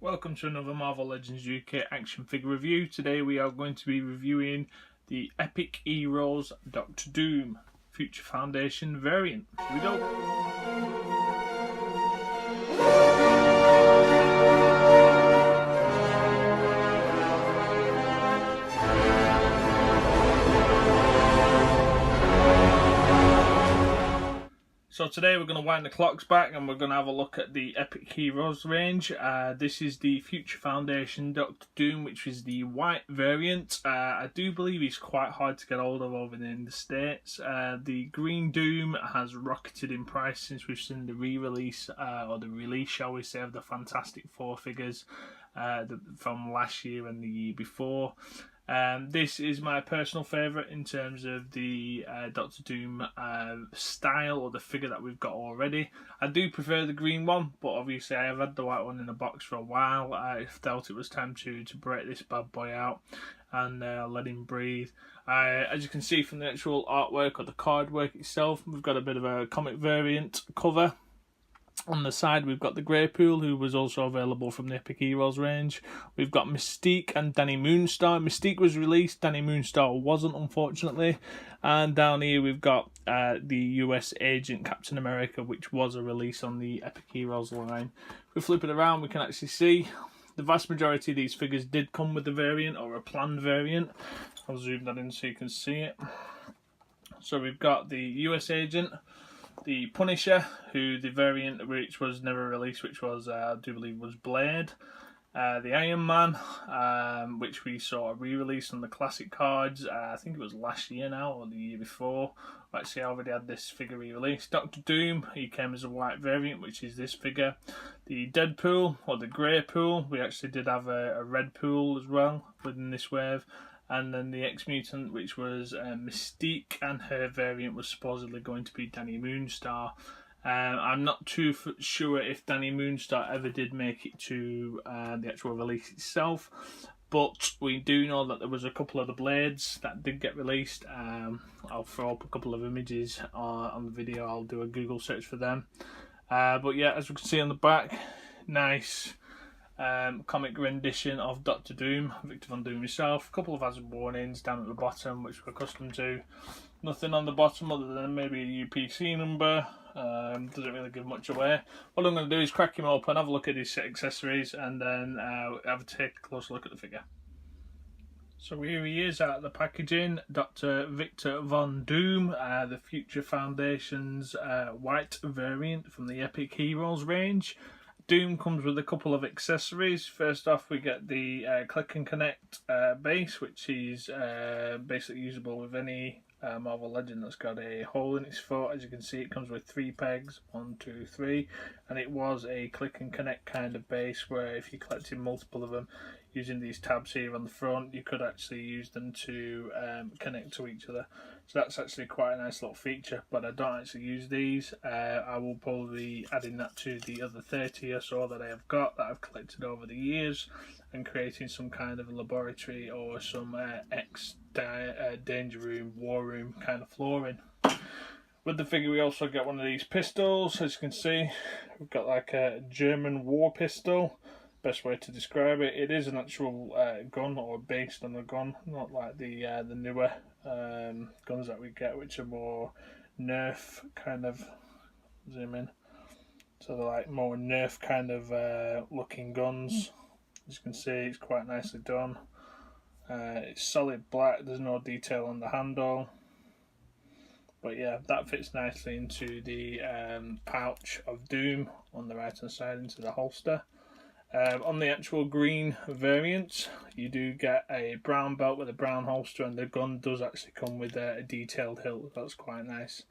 Welcome to another Marvel Legends UK action figure review. Today we are going to be reviewing the Epic Heroes Dr Doom Future Foundation variant. Here we go. So today we're going to wind the clocks back and we're going to have a look at the Epic Heroes range. This is the Future Foundation Dr Doom, which is the white variant. I do believe he's quite hard to get hold of over in the States. The green Doom has rocketed in price since we've seen the re-release, or the release, shall we say, of the Fantastic Four figures from last year and the year before. This is my personal favourite in terms of the Dr Doom style, or the figure that we've got already. I do prefer the green one, but obviously I have had the white one in the box for a while. I felt it was time to break this bad boy out and let him breathe. As you can see from the actual artwork or the card work itself, we've got a bit of a comic variant cover. On the side we've got the Greypool, who was also available from the Epic Heroes range. We've got Mystique and Danny Moonstar. Mystique was released, Danny Moonstar wasn't, unfortunately. And down here we've got the US Agent Captain America, which was a release on the Epic Heroes line. If we flip it around, we can actually see the vast majority of these figures did come with the variant, or a planned variant. I'll zoom that in so you can see it. So we've got the US Agent, the Punisher, who the variant which was never released, which was I do believe was Blade, the Iron Man, which we saw a re-release on the classic cards. I think it was last year now, or the year before. Actually, I already had this figure re-released. Dr Doom, he came as a white variant, which is this figure. The Deadpool, or the Greypool, we actually did have a red pool as well within this wave. And then the X-Mutant, which was Mystique, and her variant was supposedly going to be Danny Moonstar. I'm not too sure if Danny Moonstar ever did make it to the actual release itself, but we do know that there was a couple of the Blades that did get released. I'll throw up a couple of images on the video. I'll do a Google search for them. But yeah, as we can see on the back, nice comic rendition of Dr Doom, Victor Von Doom himself. A couple of hazard warnings down at the bottom, which we're accustomed to. Nothing on the bottom other than maybe a UPC number. Doesn't really give much away. What I'm going to do is crack him open, have a look at his accessories, and then have a take a closer look at the figure. So here he is out of the packaging, Dr. Victor Von Doom, the Future Foundation's white variant from the Epic Heroes range. Doom comes with a couple of accessories. First off, we get the click and connect base, which is basically usable with any Marvel Legend that's got a hole in its foot. As you can see, it comes with 3 pegs, 1, 2, 3, and it was a click and connect kind of base, where if you collected multiple of them using these tabs here on the front, you could actually use them to connect to each other. So that's actually quite a nice little feature, but I don't actually use these. I will probably be adding that to the other 30 or so that I have got, that I've collected over the years, and creating some kind of a laboratory or some danger room, war room kind of flooring. With the figure we also get one of these pistols. As you can see, we've got like a German war pistol. Best way to describe it. It is an actual gun, or based on a gun, not like the newer guns that we get, which are more Nerf kind of, zoom in, so they're like more Nerf kind of looking guns. As you can see, it's quite nicely done. It's solid black, there's no detail on the handle, but yeah, that fits nicely into the pouch of Doom on the right hand side, into the holster. On the actual green variant, you do get a brown belt with a brown holster, and the gun does actually come with a detailed hilt. That's quite nice.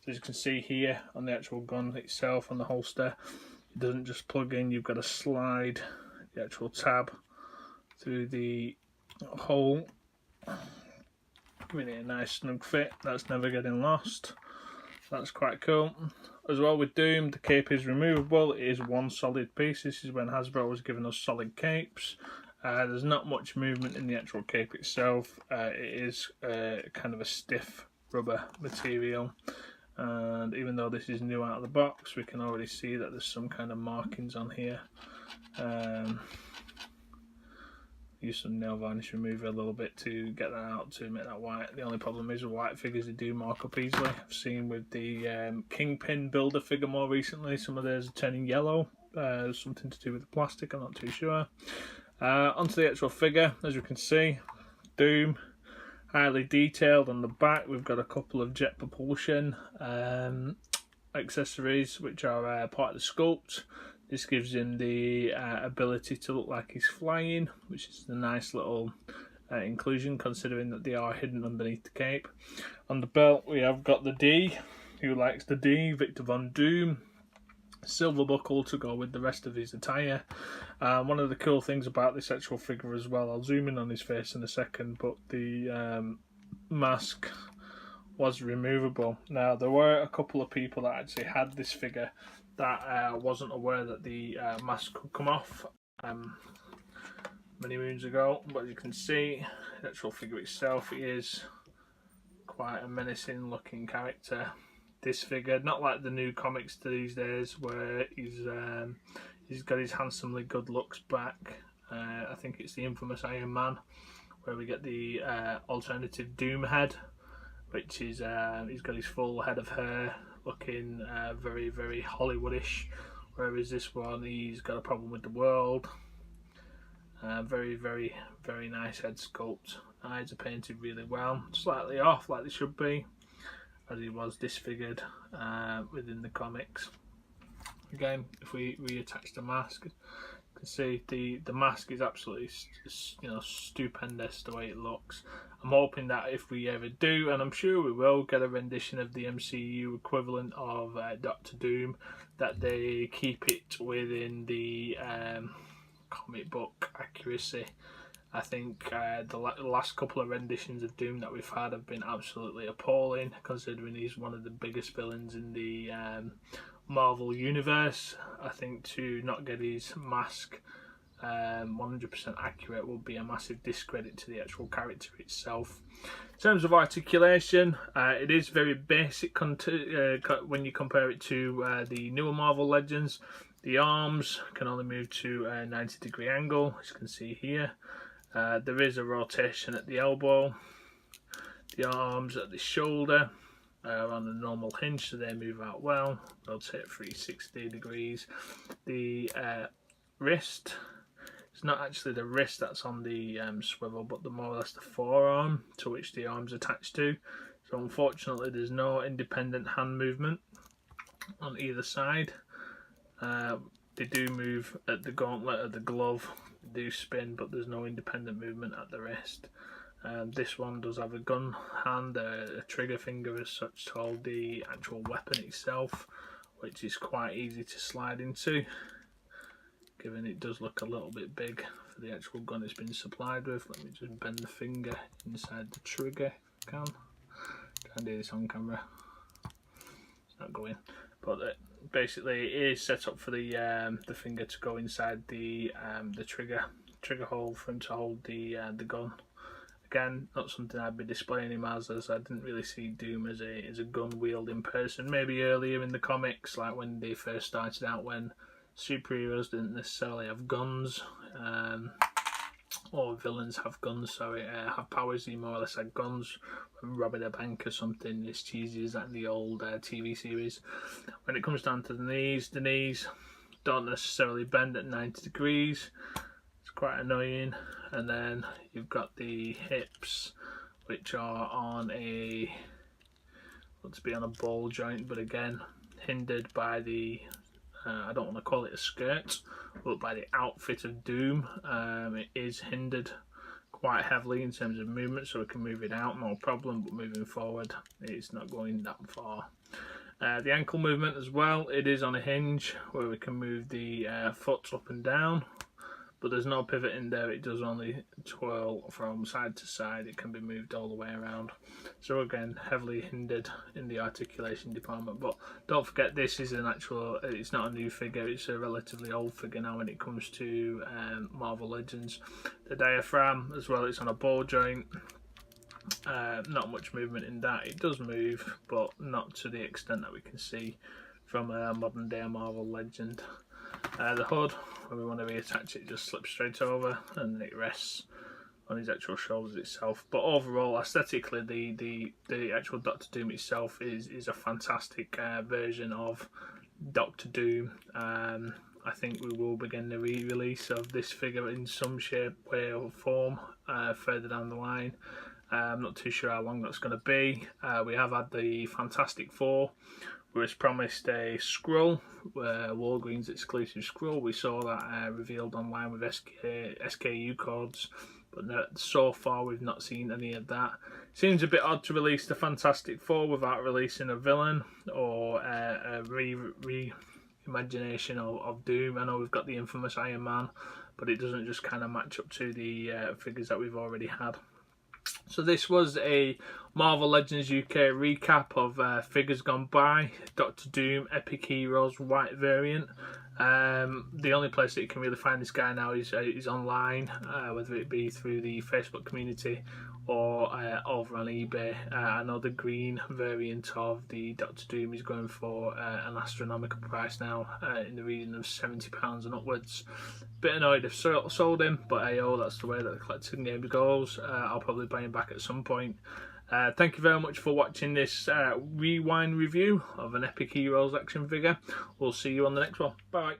So as you can see here on the actual gun itself, on the holster, it doesn't just plug in, you've got to slide the actual tab through the hole. Really a nice snug fit, that's never getting lost. That's quite cool. As well with Doom, the cape is removable. It is one solid piece. This is when Hasbro was giving us solid capes. There's not much movement in the actual cape itself. It is kind of a stiff rubber material. And even though this is new out of the box, we can already see that there's some kind of markings on here. Use some nail varnish remover a little bit to get that out to make that white. The only problem is with white figures, they do mark up easily. I've seen with the Kingpin Builder figure more recently, some of theirs are turning yellow. Something to do with the plastic, I'm not too sure. Onto the actual figure, as you can see, Doom, highly detailed on the back. We've got a couple of jet propulsion accessories which are part of the sculpt. This gives him the ability to look like he's flying, which is a nice little inclusion considering that they are hidden underneath the cape. On the belt we have got the D, who likes the D, Victor Von Doom. Silver buckle to go with the rest of his attire. One of the cool things about this actual figure as well, I'll zoom in on his face in a second, but the mask was removable. Now there were a couple of people that actually had this figure that wasn't aware that the mask could come off many moons ago, but you can see the actual figure itself is quite a menacing looking character. This figure, not like the new comics these days where he's got his handsomely good looks back. I think it's the infamous Iron Man where we get the alternative Doom head, which is he's got his full head of hair, looking very, very Hollywoodish, whereas this one, he's got a problem with the world. Very, very, very nice head sculpt. Eyes are painted really well, slightly off like they should be, as he was disfigured within the comics. Again, if we reattach the mask, you can see the mask is absolutely stupendous the way it looks. I'm hoping that if we ever do, and I'm sure we will, get a rendition of the MCU equivalent of Dr. Doom, that they keep it within the comic book accuracy. I think the last couple of renditions of Doom that we've had have been absolutely appalling, considering he's one of the biggest villains in the Marvel universe. I think to not get his mask 100% accurate would be a massive discredit to the actual character itself. In terms of articulation, it is very basic when you compare it to the newer Marvel Legends. The arms can only move to a 90-degree angle, as you can see here. There is a rotation at the elbow. The arms at the shoulder are on a normal hinge, so they move out well. Rotate 360 degrees. The wrist, it's not actually the wrist that's on the swivel, but more or less the forearm to which the arm's attached to. So unfortunately there's no independent hand movement on either side. They do move at the gauntlet of the glove, they do spin, but there's no independent movement at the wrist. This one does have a gun hand, a trigger finger as such to hold the actual weapon itself, which is quite easy to slide into, given it does look a little bit big for the actual gun it's been supplied with. Let me just bend the finger inside the trigger if I can. Try and do this on camera. It's not going, but basically it is set up for the finger to go inside the trigger hole for him to hold the gun. Again, not something I'd be displaying him as I didn't really see Doom as a gun wielding person. Maybe earlier in the comics, like when they first started out, when superheroes didn't necessarily have guns, or villains have guns, sorry, have powers. He more or less had guns when robbing a bank or something, as cheesy as that in the old TV series. When it comes down to the knees don't necessarily bend at 90 degrees. It's quite annoying. And then you've got the hips, which are on a, looks to be on a ball joint, but again hindered by the I don't want to call it a skirt, but by the outfit of Doom. It is hindered quite heavily in terms of movement, so we can move it out, no problem, but moving forward it's not going that far. The ankle movement as well, it is on a hinge where we can move the foot up and down, but there's no pivot in there. It does only twirl from side to side. It can be moved all the way around. So again, heavily hindered in the articulation department. But don't forget, this is an actual, it's not a new figure, it's a relatively old figure now when it comes to Marvel Legends. The diaphragm as well, it's on a ball joint. Not much movement in that. It does move, but not to the extent that we can see from a modern day Marvel Legend. The hood, when we want to reattach it, it just slips straight over and it rests on his actual shoulders itself. But overall, aesthetically, the actual Doctor Doom itself is a fantastic version of Doctor Doom. I think we will begin the re-release of this figure in some shape, way or form further down the line. I'm not too sure how long that's going to be. We have had the Fantastic Four, who was promised a Skrull, Walgreens exclusive Skrull. We saw that revealed online with SKU codes, but so far we've not seen any of that. Seems a bit odd to release the Fantastic Four without releasing a villain or a reimagination of Doom. I know we've got the infamous Iron Man, but it doesn't just kind of match up to the figures that we've already had. So this was a Marvel Legends UK recap of figures gone by, Doctor Doom Epic Heroes White variant. The only place that you can really find this guy now is online, whether it be through the Facebook community or over on eBay. I know the green variant of the Doctor Doom is going for an astronomical price now, in the region of £70 and upwards. Bit annoyed if sold him, but hey, that's the way that the collecting game goes. I'll probably buy him back at some point. Thank you very much for watching this rewind review of an Epic Heroes action figure. We'll see you on the next one. Bye.